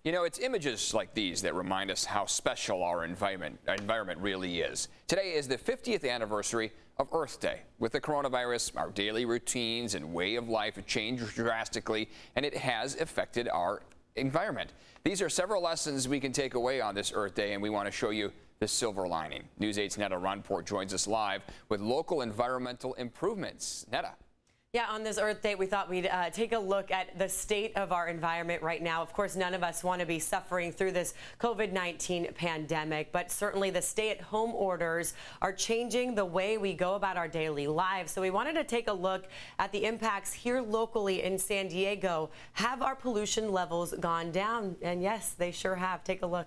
You know, it's images like these that remind us how special our environment really is. Today is the 50th anniversary of Earth Day. With the coronavirus, our daily routines and way of life have changed drastically, and it has affected our environment. These are several lessons we can take away on this Earth Day, and we want to show you the silver lining. News 8's Netta Runport joins us live with local environmental improvements. Netta. Yeah, on this Earth Day, we thought we'd take a look at the state of our environment right now. Of course, none of us want to be suffering through this COVID-19 pandemic, but certainly the stay-at-home orders are changing the way we go about our daily lives. So we wanted to take a look at the impacts here locally in San Diego. Have our pollution levels gone down? And yes, they sure have. Take a look.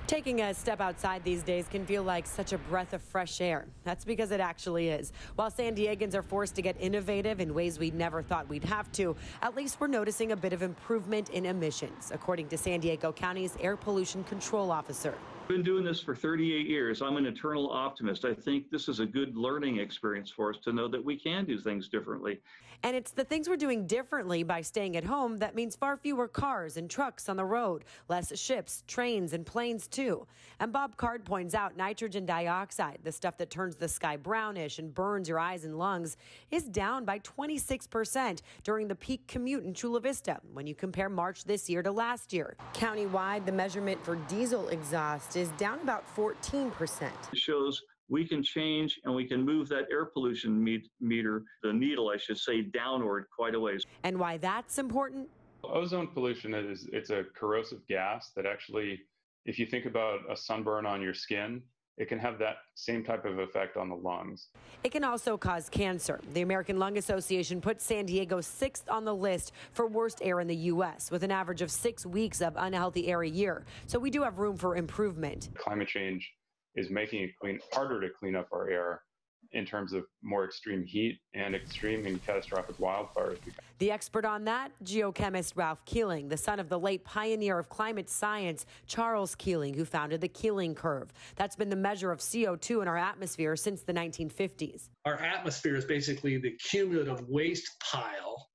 Taking a step outside these days can feel like such a breath of fresh air. That's because it actually is. While San Diegans are forced to get innovative in ways we never thought we'd have to, at least we're noticing a bit of improvement in emissions, according to San Diego County's air pollution control officer. I've been doing this for 38 years. I'm an eternal optimist. I think this is a good learning experience for us to know that we can do things differently. And it's the things we're doing differently by staying at home that means far fewer cars and trucks on the road, less ships, trains, and planes too. And Bob Card points out nitrogen dioxide, the stuff that turns the sky brownish and burns your eyes and lungs, is down by 26% during the peak commute in Chula Vista when you compare March this year to last year. Countywide, the measurement for diesel exhaust is down about 14%. It shows we can change and we can move that air pollution meter, the needle, I should say, downward quite a ways. And why that's important? Ozone pollution it's a corrosive gas that actually, if you think about a sunburn on your skin, it can have that same type of effect on the lungs. It can also cause cancer. The American Lung Association put San Diego 6th on the list for worst air in the U.S., with an average of 6 weeks of unhealthy air a year. So we do have room for improvement. Climate change is making it harder to clean up our air in terms of more extreme heat and extreme and catastrophic wildfires. The expert on that, geochemist Ralph Keeling, the son of the late pioneer of climate science, Charles Keeling, who founded the Keeling curve. That's been the measure of CO2 in our atmosphere since the 1950s. Our atmosphere is basically the cumulative waste pile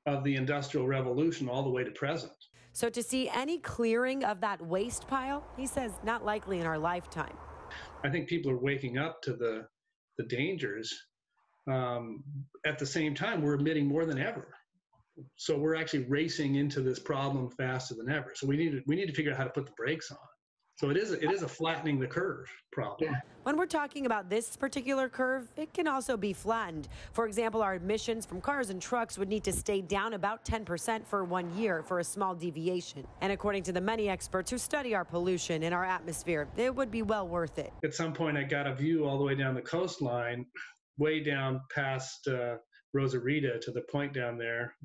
of the Industrial Revolution all the way to present. So to see any clearing of that waste pile, he says, not likely in our lifetime. I think people are waking up to the dangers. At the same time, we're emitting more than ever. So we're actually racing into this problem faster than ever. So we need to figure out how to put the brakes on. So it is a flattening the curve problem. When we're talking about this particular curve, it can also be flattened. For example, our emissions from cars and trucks would need to stay down about 10% for 1 year for a small deviation. And according to the many experts who study our pollution in our atmosphere, it would be well worth it. At some point, I got a view all the way down the coastline, way down past Rosarita to the point down there.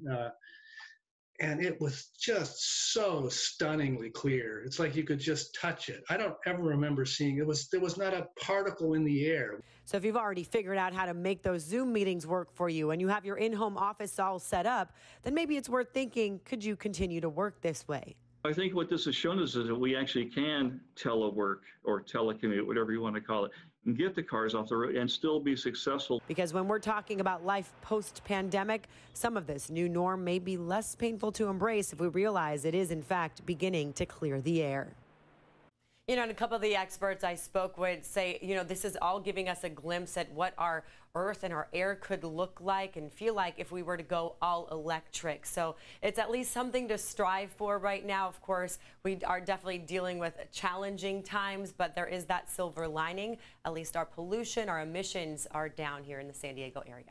And it was just so stunningly clear. It's like you could just touch it. I don't ever remember seeing there was not a particle in the air. So if you've already figured out how to make those Zoom meetings work for you and you have your in-home office all set up, then maybe it's worth thinking, could you continue to work this way? I think what this has shown us is that we actually can telework or telecommute, whatever you want to call it, and get the cars off the road and still be successful. Because when we're talking about life post-pandemic, some of this new norm may be less painful to embrace if we realize it is, in fact, beginning to clear the air. You know, and a couple of the experts I spoke with say, you know, this is all giving us a glimpse at what our earth and our air could look like and feel like if we were to go all electric. So it's at least something to strive for right now. Of course, we are definitely dealing with challenging times, but there is that silver lining. At least our pollution, our emissions are down here in the San Diego area.